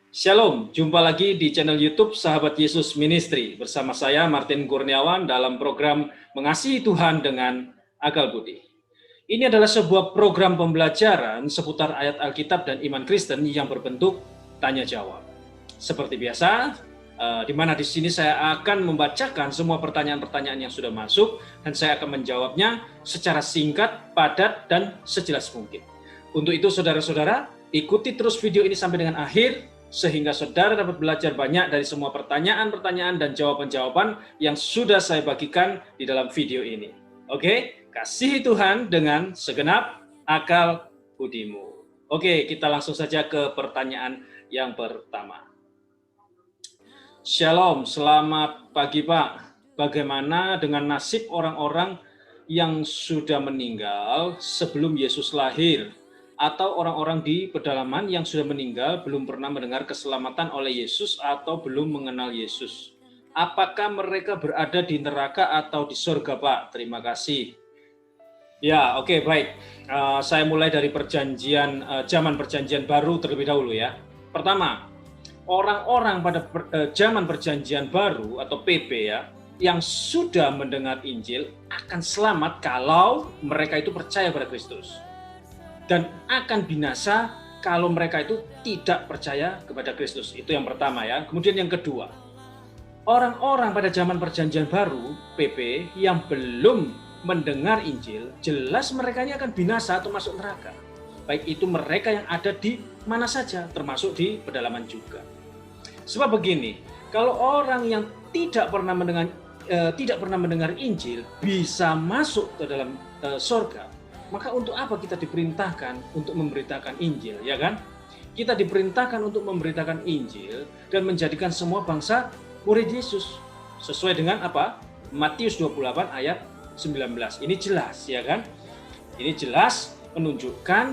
Shalom, jumpa lagi di channel YouTube Sahabat Yesus Ministry bersama saya Martin Kurniawan dalam program Mengasihi Tuhan dengan Akal Budi. Ini adalah sebuah program pembelajaran seputar ayat Alkitab dan iman Kristen yang berbentuk tanya jawab. Seperti biasa, di mana di sini saya akan membacakan semua pertanyaan-pertanyaan yang sudah masuk dan saya akan menjawabnya secara singkat, padat, dan sejelas mungkin. Untuk itu saudara-saudara, ikuti terus video ini sampai dengan akhir sehingga saudara dapat belajar banyak dari semua pertanyaan-pertanyaan dan jawaban-jawaban yang sudah saya bagikan di dalam video ini. Oke, kasihi Tuhan dengan segenap akal budimu. Oke, kita langsung saja ke pertanyaan yang pertama. Shalom, selamat pagi Pak. Bagaimana dengan nasib orang-orang yang sudah meninggal sebelum Yesus lahir? Atau orang-orang di pedalaman yang sudah meninggal belum pernah mendengar keselamatan oleh Yesus atau belum mengenal Yesus. Apakah mereka berada di neraka atau di surga, Pak? Terima kasih. Ya, oke, baik. Saya mulai dari zaman perjanjian baru terlebih dahulu ya. Pertama, orang-orang pada zaman perjanjian baru atau PP ya, yang sudah mendengar Injil akan selamat kalau mereka itu percaya pada Kristus. Dan akan binasa kalau mereka itu tidak percaya kepada Kristus. Itu yang pertama ya. Kemudian yang kedua, orang-orang pada zaman perjanjian baru, PP, yang belum mendengar Injil, jelas mereka ini akan binasa atau masuk neraka. Baik itu mereka yang ada di mana saja, termasuk di pedalaman juga. Sebab begini, kalau orang yang tidak pernah mendengar Injil bisa masuk ke dalam surga, maka untuk apa kita diperintahkan untuk memberitakan Injil, ya kan? Kita diperintahkan untuk memberitakan Injil dan menjadikan semua bangsa murid Yesus. Sesuai dengan apa? Matius 28 ayat 19. Ini jelas, ya kan? Ini jelas menunjukkan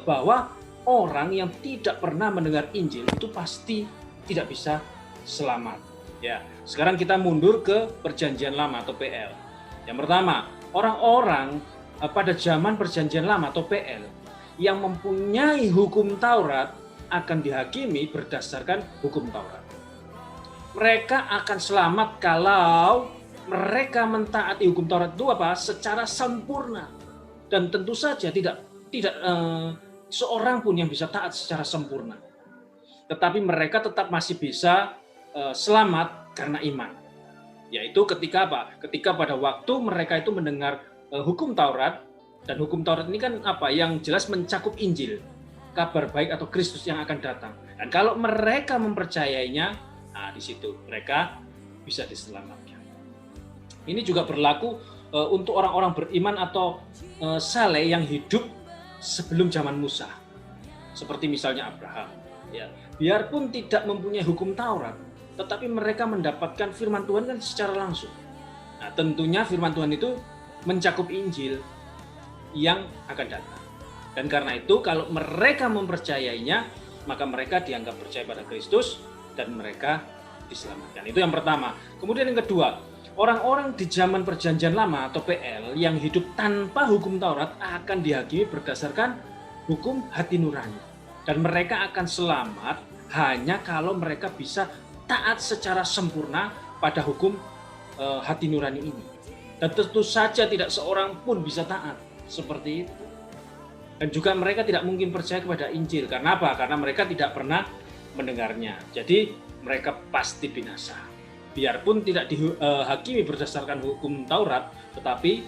bahwa orang yang tidak pernah mendengar Injil itu pasti tidak bisa selamat. Ya, sekarang kita mundur ke Perjanjian Lama atau PL. Yang pertama, orang-orang pada zaman perjanjian lama atau PL yang mempunyai hukum Taurat akan dihakimi berdasarkan hukum Taurat. Mereka akan selamat kalau mereka mentaati hukum Taurat itu apa? Secara sempurna. Dan tentu saja tidak seorang pun yang bisa taat secara sempurna. Tetapi mereka tetap masih bisa selamat karena iman. Yaitu ketika apa? Ketika pada waktu mereka itu mendengar hukum Taurat, dan hukum Taurat ini kan apa? Yang jelas mencakup Injil, kabar baik atau Kristus yang akan datang. Dan kalau mereka mempercayainya, nah di situ mereka bisa diselamatkan. Ini juga berlaku untuk orang-orang beriman atau saleh yang hidup sebelum zaman Musa, seperti misalnya Abraham. Ya, biarpun tidak mempunyai hukum Taurat, tetapi mereka mendapatkan firman Tuhan kan secara langsung. Nah, tentunya firman Tuhan itu mencakup Injil yang akan datang. Dan karena itu kalau mereka mempercayainya, maka mereka dianggap percaya pada Kristus dan mereka diselamatkan. Itu yang pertama. Kemudian yang kedua, orang-orang di zaman perjanjian lama atau PL yang hidup tanpa hukum Taurat akan dihakimi berdasarkan hukum hati nurani. Dan mereka akan selamat hanya kalau mereka bisa taat secara sempurna pada hukum hati nurani ini. Dan tentu saja tidak seorang pun bisa taat seperti itu. Dan juga mereka tidak mungkin percaya kepada Injil. Karena apa? Karena mereka tidak pernah mendengarnya. Jadi mereka pasti binasa. Biarpun tidak dihakimi berdasarkan hukum Taurat, tetapi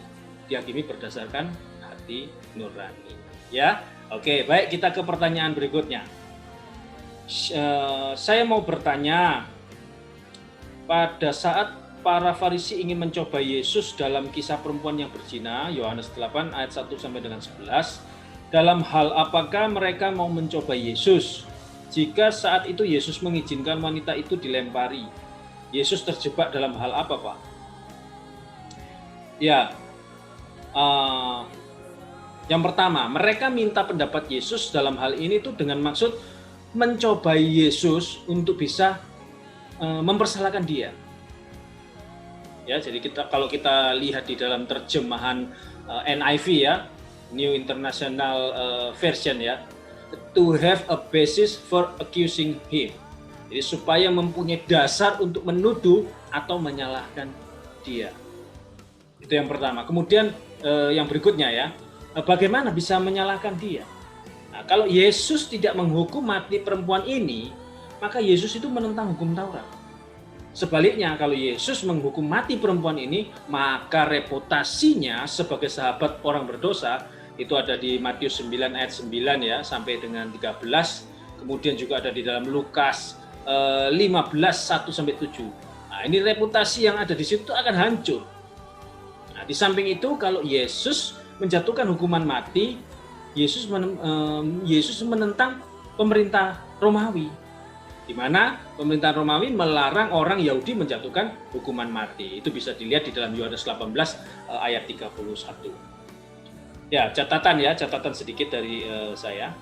dihakimi berdasarkan hati nurani. Ya, oke, baik, kita ke pertanyaan berikutnya. Saya mau bertanya, pada saat para Farisi ingin mencoba Yesus dalam kisah perempuan yang berzina, Yohanes 8 ayat 1 sampai dengan 11. Dalam hal apakah mereka mau mencoba Yesus? Jika saat itu Yesus mengizinkan wanita itu dilempari, Yesus terjebak dalam hal apa, Pak? Ya, yang pertama, mereka minta pendapat Yesus dalam hal ini tuh dengan maksud mencobai Yesus untuk bisa mempersalahkan dia. Ya, jadi kalau kita lihat di dalam terjemahan NIV ya, New International Version ya, to have a basis for accusing him. Jadi supaya mempunyai dasar untuk menuduh atau menyalahkan dia. Itu yang pertama. Kemudian yang berikutnya ya, bagaimana bisa menyalahkan dia? Nah, kalau Yesus tidak menghukum mati perempuan ini, maka Yesus itu menentang hukum Taurat. Sebaliknya, kalau Yesus menghukum mati perempuan ini, maka reputasinya sebagai sahabat orang berdosa, itu ada di Matius 9 ayat 9 ya, sampai dengan 13. Kemudian juga ada di dalam Lukas 15, 1 sampai 7. Nah, ini reputasi yang ada di situ akan hancur. Nah, di samping itu, kalau Yesus menjatuhkan hukuman mati, Yesus menentang pemerintah Romawi, di mana pemerintah Romawi melarang orang Yahudi menjatuhkan hukuman mati. Itu bisa dilihat di dalam Yohanes 18 ayat 31. Ya, catatan sedikit dari saya.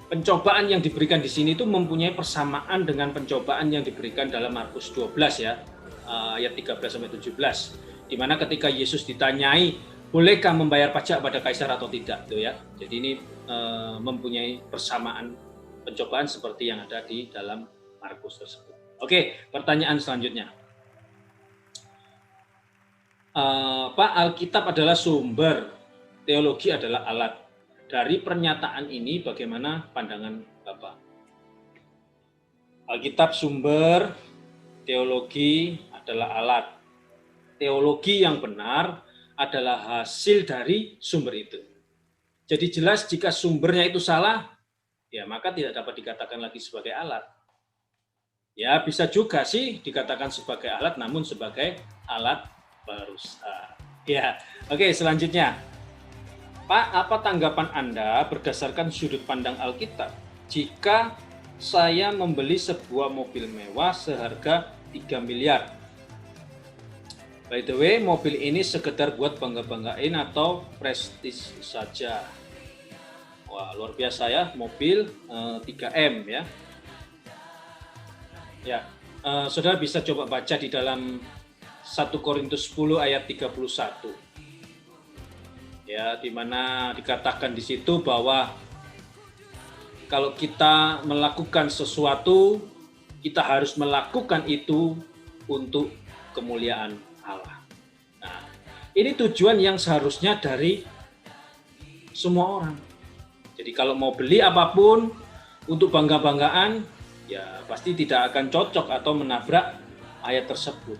Pencobaan yang diberikan di sini itu mempunyai persamaan dengan pencobaan yang diberikan dalam Markus 12 ya, ayat 13 sampai 17. Di mana ketika Yesus ditanyai, bolehkah membayar pajak pada kaisar atau tidak, tuh ya. Jadi ini mempunyai persamaan pencobaan seperti yang ada di dalam Markus tersebut. Oke, pertanyaan selanjutnya. Pak, Alkitab adalah sumber, teologi adalah alat. Dari pernyataan ini bagaimana pandangan Bapak? Alkitab sumber, teologi adalah alat. Teologi yang benar adalah hasil dari sumber itu. Jadi jelas jika sumbernya itu salah, ya maka tidak dapat dikatakan lagi sebagai alat. Ya bisa juga sih dikatakan sebagai alat, namun sebagai alat perusak. Ya, oke selanjutnya. Pak, apa tanggapan Anda berdasarkan sudut pandang Alkitab jika saya membeli sebuah mobil mewah seharga 3 miliar? By the way, mobil ini sekedar buat bangga-banggain atau prestis saja? Wah, luar biasa ya, mobil 3M ya. Ya, saudara bisa coba baca di dalam 1 Korintus 10 ayat 31. Ya, di mana dikatakan di situ bahwa kalau kita melakukan sesuatu, kita harus melakukan itu untuk kemuliaan Allah. Nah, ini tujuan yang seharusnya dari semua orang. Jadi kalau mau beli apapun untuk bangga-banggaan, ya pasti tidak akan cocok atau menabrak ayat tersebut.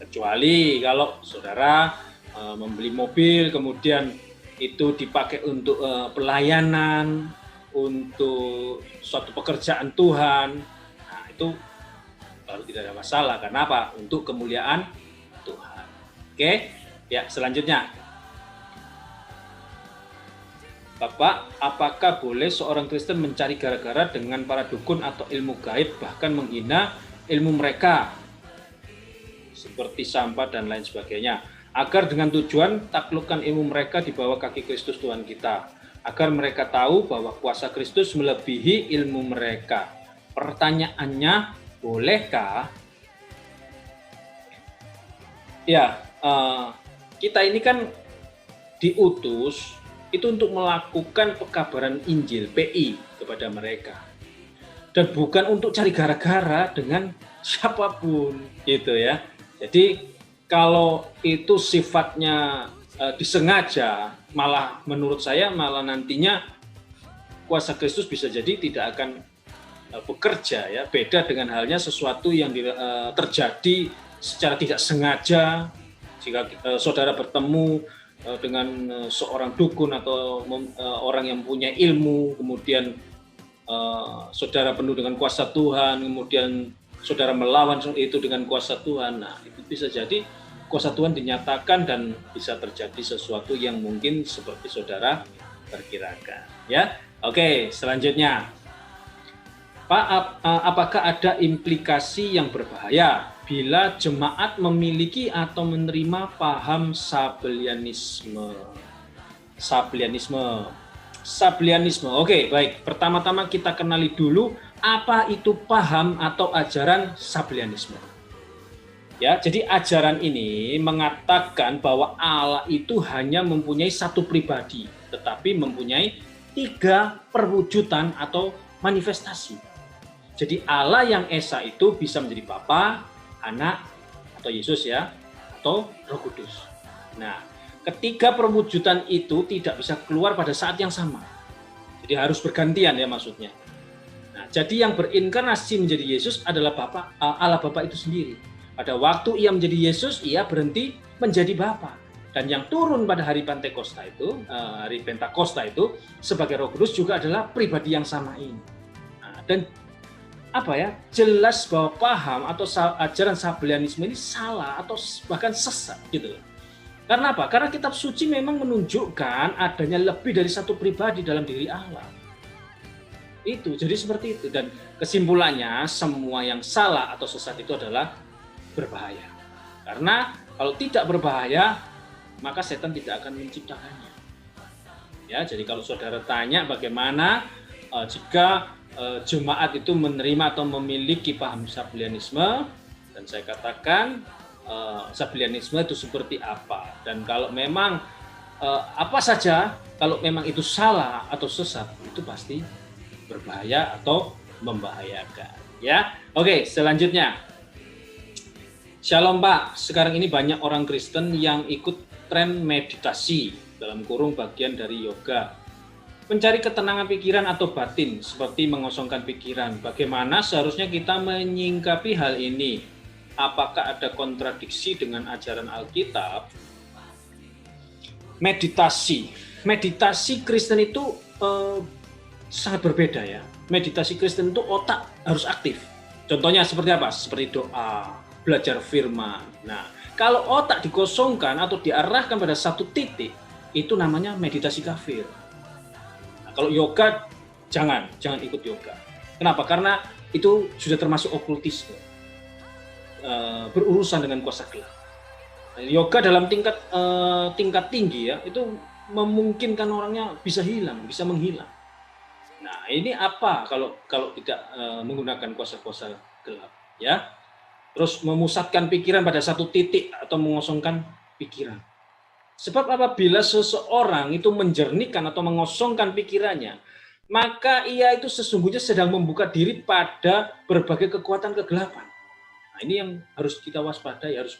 Kecuali kalau saudara membeli mobil, kemudian itu dipakai untuk pelayanan, untuk suatu pekerjaan Tuhan, nah itu baru tidak ada masalah. Karena apa? Untuk kemuliaan Tuhan. Oke, ya selanjutnya. Bapak, apakah boleh seorang Kristen mencari gara-gara dengan para dukun atau ilmu gaib, bahkan menghina ilmu mereka, seperti sampah dan lain sebagainya, agar dengan tujuan taklukkan ilmu mereka di bawah kaki Kristus Tuhan kita, agar mereka tahu bahwa kuasa Kristus melebihi ilmu mereka? Pertanyaannya, bolehkah? Ya, kita ini kan diutus itu untuk melakukan pekabaran Injil, PI, kepada mereka. Dan bukan untuk cari gara-gara dengan siapapun, gitu ya. Jadi kalau itu sifatnya disengaja, malah menurut saya malah nantinya kuasa Kristus bisa jadi tidak akan bekerja ya. Beda dengan halnya sesuatu yang terjadi secara tidak sengaja. Jika saudara bertemu dengan seorang dukun atau orang yang punya ilmu, kemudian saudara penuh dengan kuasa Tuhan, kemudian saudara melawan itu dengan kuasa Tuhan, nah itu bisa jadi kuasa Tuhan dinyatakan dan bisa terjadi sesuatu yang mungkin seperti saudara perkirakan ya. Oke, selanjutnya Pak, apakah ada implikasi yang berbahaya bila jemaat memiliki atau menerima paham Sabellianisme? Oke, baik. Pertama-tama kita kenali dulu apa itu paham atau ajaran Sabellianisme. Ya, jadi ajaran ini mengatakan bahwa Allah itu hanya mempunyai satu pribadi, tetapi mempunyai 3 perwujudan atau manifestasi. Jadi Allah yang Esa itu bisa menjadi Bapa, Anak, atau Yesus ya, atau Roh Kudus. Nah, ketiga perwujudan itu tidak bisa keluar pada saat yang sama. Jadi harus bergantian ya maksudnya. Nah, jadi yang berinkarnasi menjadi Yesus adalah Allah Bapa itu sendiri. Pada waktu ia menjadi Yesus, ia berhenti menjadi Bapa. Dan yang turun pada hari Pentakosta itu sebagai Roh Kudus juga adalah pribadi yang sama ini. Nah, dan jelas bahwa paham atau ajaran Sabellianisme ini salah atau bahkan sesat gitu. Karena apa? Karena kitab suci memang menunjukkan adanya lebih dari satu pribadi dalam diri Allah. Itu, jadi seperti itu. Dan kesimpulannya semua yang salah atau sesat itu adalah berbahaya. Karena kalau tidak berbahaya, maka setan tidak akan menciptakannya. Ya, jadi kalau saudara tanya bagaimana jika jemaat itu menerima atau memiliki paham Sabellianisme, dan saya katakan Sabellianisme itu seperti apa, dan kalau memang apa saja, kalau memang itu salah atau sesat, itu pasti berbahaya atau membahayakan. Ya, oke, selanjutnya. Shalom Pak, sekarang ini banyak orang Kristen yang ikut tren meditasi, dalam kurung bagian dari yoga. Mencari ketenangan pikiran atau batin, seperti mengosongkan pikiran. Bagaimana seharusnya kita menyingkapi hal ini? Apakah ada kontradiksi dengan ajaran Alkitab? Meditasi Kristen itu sangat berbeda ya. Meditasi Kristen itu otak harus aktif. Contohnya seperti apa? Seperti doa, belajar firman. Nah, kalau otak dikosongkan atau diarahkan pada satu titik, itu namanya meditasi kafir. Nah, kalau yoga, jangan ikut yoga. Kenapa? Karena itu sudah termasuk okultisme, berurusan dengan kuasa gelap. Nah, yoga dalam tingkat tinggi ya, itu memungkinkan orangnya bisa menghilang. Nah, ini apa kalau tidak menggunakan kuasa-kuasa gelap, ya? Terus memusatkan pikiran pada satu titik atau mengosongkan pikiran. Sebab apabila seseorang itu menjernihkan atau mengosongkan pikirannya, maka ia itu sesungguhnya sedang membuka diri pada berbagai kekuatan kegelapan. Nah, ini yang harus kita waspadai, harus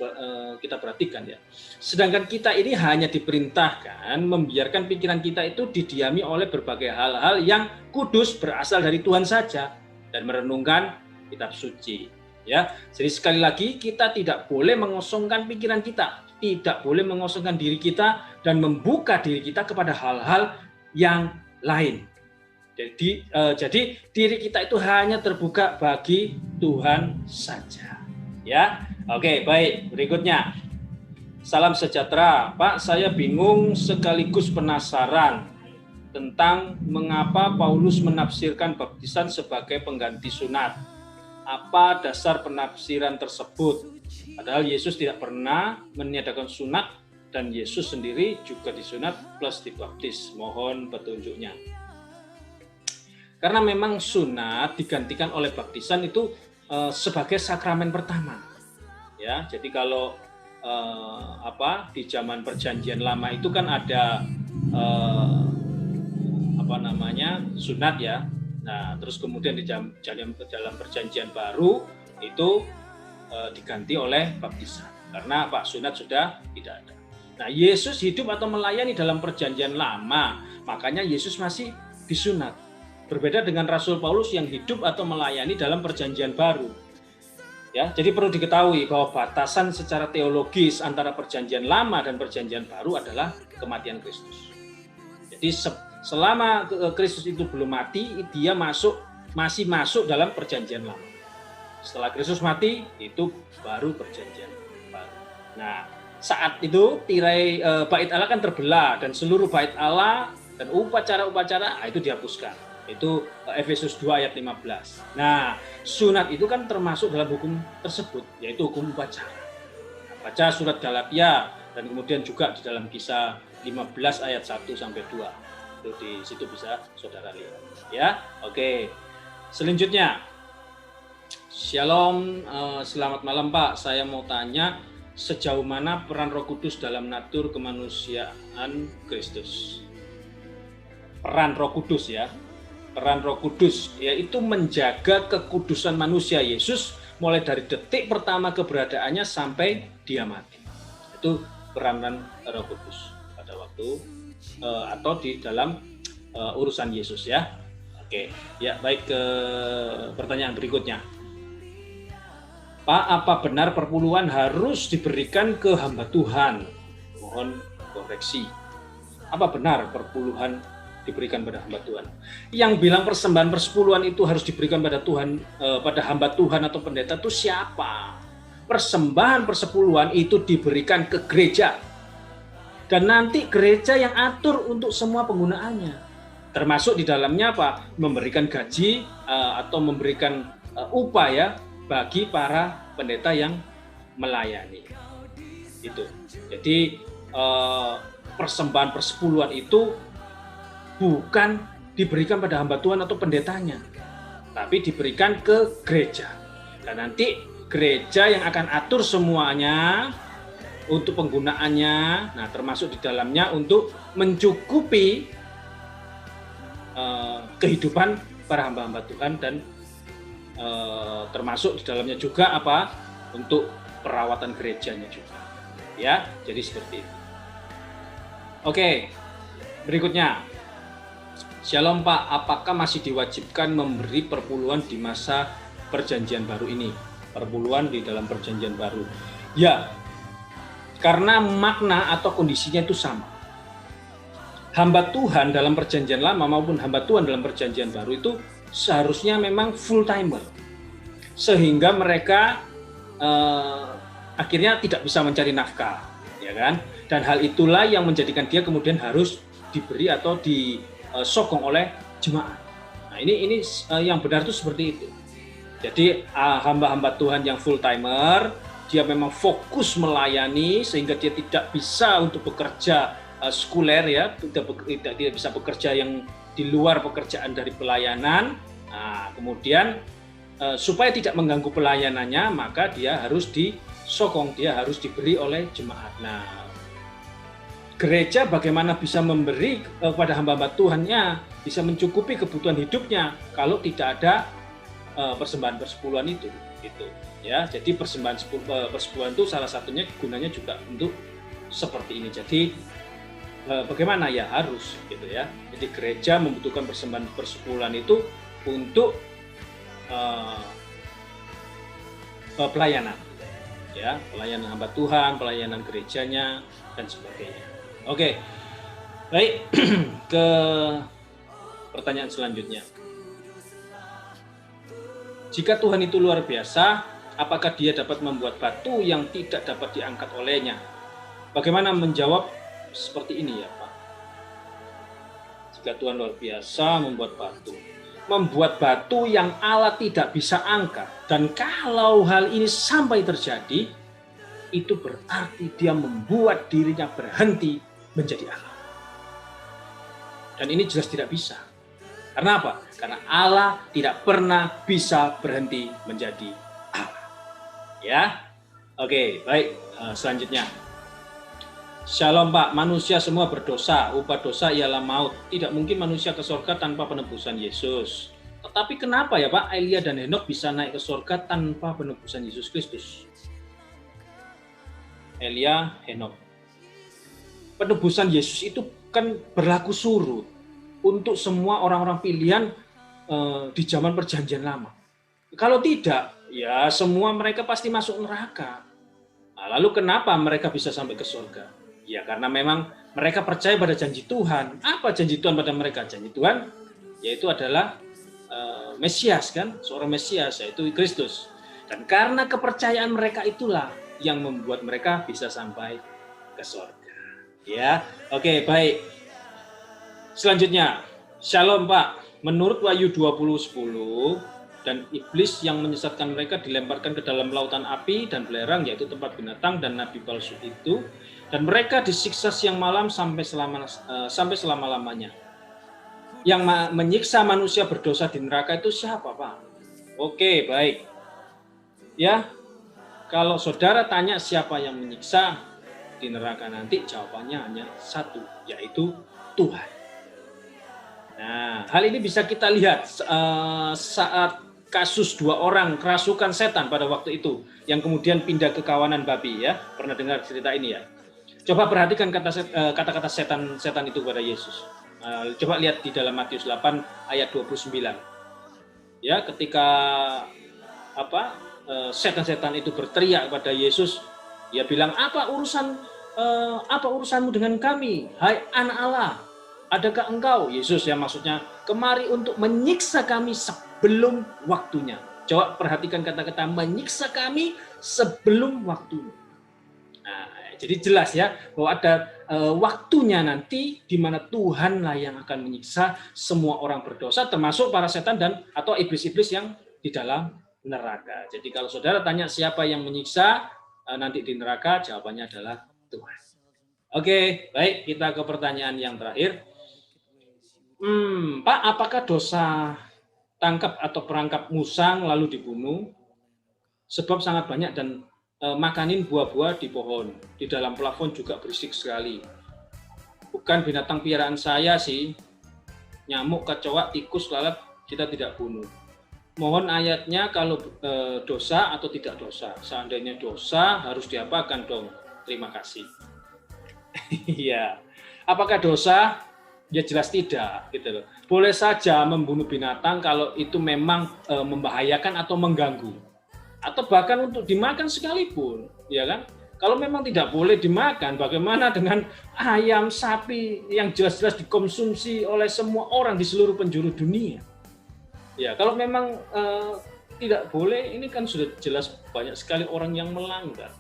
kita perhatikan ya. Sedangkan kita ini hanya diperintahkan membiarkan pikiran kita itu didiami oleh berbagai hal-hal yang kudus berasal dari Tuhan saja dan merenungkan kitab suci. Ya, jadi sekali lagi kita tidak boleh mengosongkan pikiran kita, tidak boleh mengosongkan diri kita dan membuka diri kita kepada hal-hal yang lain. Jadi diri kita itu hanya terbuka bagi Tuhan saja. Ya, oke, baik. Berikutnya, salam sejahtera, Pak. Saya bingung sekaligus penasaran tentang mengapa Paulus menafsirkan baptisan sebagai pengganti sunat. Apa dasar penafsiran tersebut? Padahal Yesus tidak pernah meniadakan sunat dan Yesus sendiri juga disunat plus dibaptis. Mohon petunjuknya. Karena memang sunat digantikan oleh baptisan itu sebagai sakramen pertama. Ya, jadi kalau di zaman Perjanjian Lama itu kan ada sunat ya. Nah, terus kemudian dalam Perjanjian Baru itu diganti oleh baptisan. Karena sunat sudah tidak ada. Nah, Yesus hidup atau melayani dalam Perjanjian Lama, makanya Yesus masih disunat. Berbeda dengan Rasul Paulus yang hidup atau melayani dalam Perjanjian Baru. Ya, jadi perlu diketahui bahwa batasan secara teologis antara Perjanjian Lama dan Perjanjian Baru adalah kematian Kristus. Jadi selama Kristus itu belum mati, dia masih masuk dalam Perjanjian Lama. Setelah Kristus mati, itu baru Perjanjian Baru. Nah, saat itu tirai bait Allah kan terbelah dan seluruh bait Allah dan upacara-upacara itu dihapuskan. Itu Efesus 2 ayat 15. Nah, sunat itu kan termasuk dalam hukum tersebut, yaitu hukum upacara. Nah, baca surat Galatia dan kemudian juga di dalam Kisah 15 ayat 1 sampai 2. Itu di situ bisa saudara lihat. Ya, oke. Selanjutnya, Shalom, selamat malam Pak. Saya mau tanya, sejauh mana peran Roh Kudus dalam natur kemanusiaan Kristus? peran Roh Kudus ya. Peran Roh Kudus yaitu menjaga kekudusan manusia Yesus mulai dari detik pertama keberadaannya sampai dia mati. Itu peranan Roh Kudus pada waktu atau di dalam urusan Yesus ya. Oke, ya baik, ke pertanyaan berikutnya. Pak, apa benar perpuluhan harus diberikan ke hamba Tuhan? Mohon koreksi. Apa benar perpuluhan diberikan pada hamba Tuhan? Yang bilang persembahan persepuluhan itu harus diberikan pada Tuhan, pada hamba Tuhan atau pendeta itu siapa? Persembahan persepuluhan itu diberikan ke gereja. Dan nanti gereja yang atur untuk semua penggunaannya. Termasuk di dalamnya apa? Memberikan gaji atau memberikan upah ya bagi para pendeta yang melayani. Itu. Jadi persembahan persepuluhan itu bukan diberikan pada hamba Tuhan atau pendetanya, tapi diberikan ke gereja. Dan nanti gereja yang akan atur semuanya untuk penggunaannya, nah termasuk di dalamnya untuk mencukupi kehidupan para hamba-hamba Tuhan dan termasuk di dalamnya juga apa? Untuk perawatan gerejanya juga. Ya, jadi seperti itu. Oke, berikutnya. Shalom Pak, apakah masih diwajibkan memberi perpuluhan di masa perjanjian baru ini? Perpuluhan di dalam perjanjian baru. Ya, karena makna atau kondisinya itu sama. Hamba Tuhan dalam perjanjian lama maupun hamba Tuhan dalam perjanjian baru itu seharusnya memang full timer. Sehingga mereka akhirnya tidak bisa mencari nafkah, ya kan? Dan hal itulah yang menjadikan dia kemudian harus diberi atau disokong oleh jemaat. Nah, ini yang benar itu seperti itu. Jadi hamba-hamba Tuhan yang full timer, dia memang fokus melayani sehingga dia tidak bisa untuk bekerja sekuler ya, tidak bisa bekerja yang di luar pekerjaan dari pelayanan. Nah, kemudian supaya tidak mengganggu pelayanannya, maka dia harus disokong, dia harus diberi oleh jemaat. Nah, gereja bagaimana bisa memberi kepada hamba-hamba Tuhannya, bisa mencukupi kebutuhan hidupnya kalau tidak ada persembahan persepuluhan itu, gitu ya. Jadi persembahan persepuluhan itu salah satunya gunanya juga untuk seperti ini. Jadi bagaimana ya harus, gitu ya. Jadi gereja membutuhkan persembahan persepuluhan itu untuk pelayanan, ya, pelayanan hamba Tuhan, pelayanan gerejanya dan sebagainya. Oke, baik, ke pertanyaan selanjutnya. Jika Tuhan itu luar biasa, apakah dia dapat membuat batu yang tidak dapat diangkat olehnya? Bagaimana menjawab seperti ini ya Pak? Jika Tuhan luar biasa membuat batu yang Allah tidak bisa angkat, dan kalau hal ini sampai terjadi, itu berarti dia membuat dirinya berhenti menjadi Allah. Dan ini jelas tidak bisa. Karena apa? Karena Allah tidak pernah bisa berhenti menjadi Allah. Ya, oke, baik. Selanjutnya, Shalom Pak, manusia semua berdosa, upah dosa ialah maut. Tidak mungkin manusia ke surga tanpa penebusan Yesus. Tetapi kenapa ya Pak, Elia dan Henokh bisa naik ke surga tanpa penebusan Yesus Kristus? Elia, Henokh. Penebusan Yesus itu kan berlaku surut untuk semua orang-orang pilihan di zaman perjanjian lama. Kalau tidak, ya semua mereka pasti masuk neraka. Nah, lalu kenapa mereka bisa sampai ke surga? Ya karena memang mereka percaya pada janji Tuhan. Apa janji Tuhan pada mereka? Janji Tuhan yaitu adalah Mesias kan, seorang Mesias yaitu Kristus. Dan karena kepercayaan mereka itulah yang membuat mereka bisa sampai ke surga. Ya, oke, baik. Selanjutnya, Shalom Pak. Menurut Wahyu 20:10, dan iblis yang menyesatkan mereka dilemparkan ke dalam lautan api dan belerang, yaitu tempat binatang dan nabi palsu itu, dan mereka disiksa siang malam sampai selama-lamanya. Yang menyiksa manusia berdosa di neraka itu siapa Pak? Oke, baik. Ya, kalau saudara tanya siapa yang menyiksa di neraka nanti, jawabannya hanya satu, yaitu Tuhan. Nah, hal ini bisa kita lihat saat kasus 2 orang kerasukan setan pada waktu itu, yang kemudian pindah ke kawanan babi ya. Pernah dengar cerita ini ya? Coba perhatikan kata-kata setan itu kepada Yesus. Coba lihat di dalam Matius 8 ayat 29. Ya, ketika setan-setan itu berteriak kepada Yesus, dia bilang, apa urusanmu dengan kami, hai anak Allah? Adakah engkau, Yesus ya maksudnya, kemari untuk menyiksa kami sebelum waktunya? Coba perhatikan kata-kata menyiksa kami sebelum waktunya. Nah, jadi jelas ya bahwa ada waktunya nanti di mana Tuhanlah yang akan menyiksa semua orang berdosa, termasuk para setan dan atau iblis-iblis yang di dalam neraka. Jadi kalau saudara tanya siapa yang menyiksa nanti di neraka, jawabannya adalah Tuhan. Oke, baik, kita ke pertanyaan yang terakhir. Pak, apakah dosa tangkap atau perangkap musang lalu dibunuh? Sebab sangat banyak dan makanin buah-buah di pohon. Di dalam plafon juga berisik sekali. Bukan binatang piaraan saya sih. Nyamuk, kecoa, tikus, lalat kita tidak bunuh. Mohon ayatnya kalau dosa atau tidak dosa. Seandainya dosa harus diapakan dong? Terima kasih. Iya. Apakah dosa? Ya jelas tidak, gitu loh. Boleh saja membunuh binatang kalau itu memang membahayakan atau mengganggu, atau bahkan untuk dimakan sekalipun, ya kan? Kalau memang tidak boleh dimakan, bagaimana dengan ayam, sapi yang jelas-jelas dikonsumsi oleh semua orang di seluruh penjuru dunia? Ya, kalau memang tidak boleh, ini kan sudah jelas banyak sekali orang yang melanggar.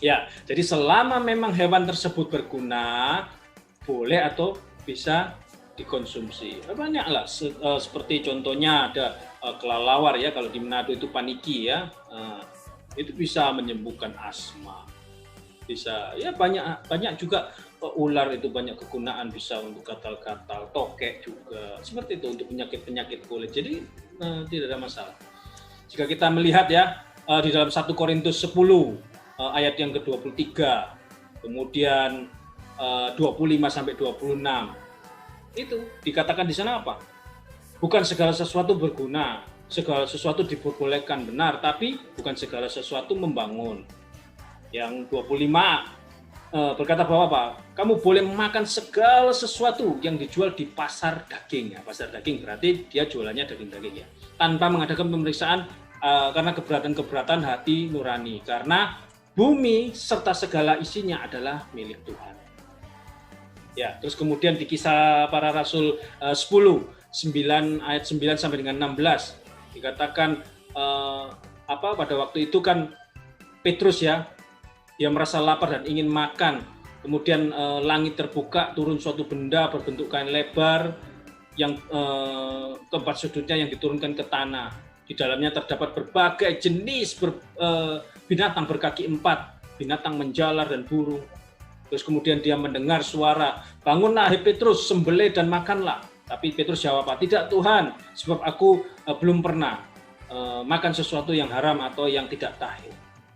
Ya, jadi selama memang hewan tersebut berguna, boleh atau bisa dikonsumsi. Banyaklah seperti contohnya ada kelelawar ya, kalau di Manado itu paniki ya, itu bisa menyembuhkan asma. Bisa ya banyak juga ular itu banyak kegunaan, bisa untuk gatal-gatal, tokek juga. Seperti itu untuk penyakit-penyakit kulit. Jadi tidak ada masalah. Jika kita melihat ya di dalam 1 Korintus 10 ayat yang ke-23, kemudian 25 sampai 26. Itu dikatakan di sana apa? Bukan segala sesuatu berguna, segala sesuatu diperbolehkan benar, tapi bukan segala sesuatu membangun. Yang 25 berkata bahwa apa? Kamu boleh makan segala sesuatu yang dijual di pasar daging. Ya, pasar daging berarti dia jualannya daging-daging ya. Tanpa mengadakan pemeriksaan karena keberatan-keberatan hati nurani. Karena bumi serta segala isinya adalah milik Tuhan. Ya, terus kemudian di Kisah Para Rasul 9 ayat 9 sampai dengan 16 dikatakan pada waktu itu kan Petrus ya, dia merasa lapar dan ingin makan. Kemudian langit terbuka, turun suatu benda berbentuk kain lebar yang keempat sudutnya yang diturunkan ke tanah. Di dalamnya terdapat berbagai jenis binatang berkaki 4, binatang menjalar dan burung. Terus kemudian dia mendengar suara, bangunlah hai Petrus, sembelih dan makanlah. Tapi Petrus jawab, tidak Tuhan, sebab aku belum pernah makan sesuatu yang haram atau yang tidak tahir.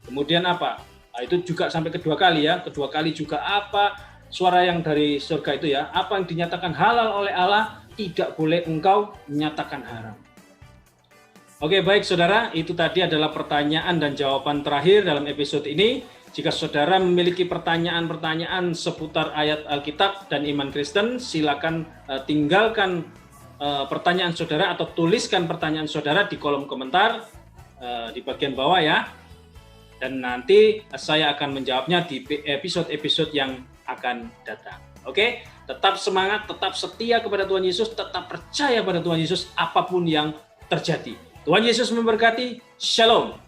Kemudian apa? Nah, itu juga sampai kedua kali ya. Kedua kali juga apa? Suara yang dari surga itu ya. Apa yang dinyatakan halal oleh Allah, tidak boleh engkau menyatakan haram. Oke, baik saudara, itu tadi adalah pertanyaan dan jawaban terakhir dalam episode ini. Jika saudara memiliki pertanyaan-pertanyaan seputar ayat Alkitab dan iman Kristen, silakan tinggalkan pertanyaan saudara atau tuliskan pertanyaan saudara di kolom komentar di bagian bawah ya. Dan nanti saya akan menjawabnya di episode-episode yang akan datang. Oke, tetap semangat, tetap setia kepada Tuhan Yesus, tetap percaya pada Tuhan Yesus apapun yang terjadi. Tuhan Yesus memberkati. Shalom.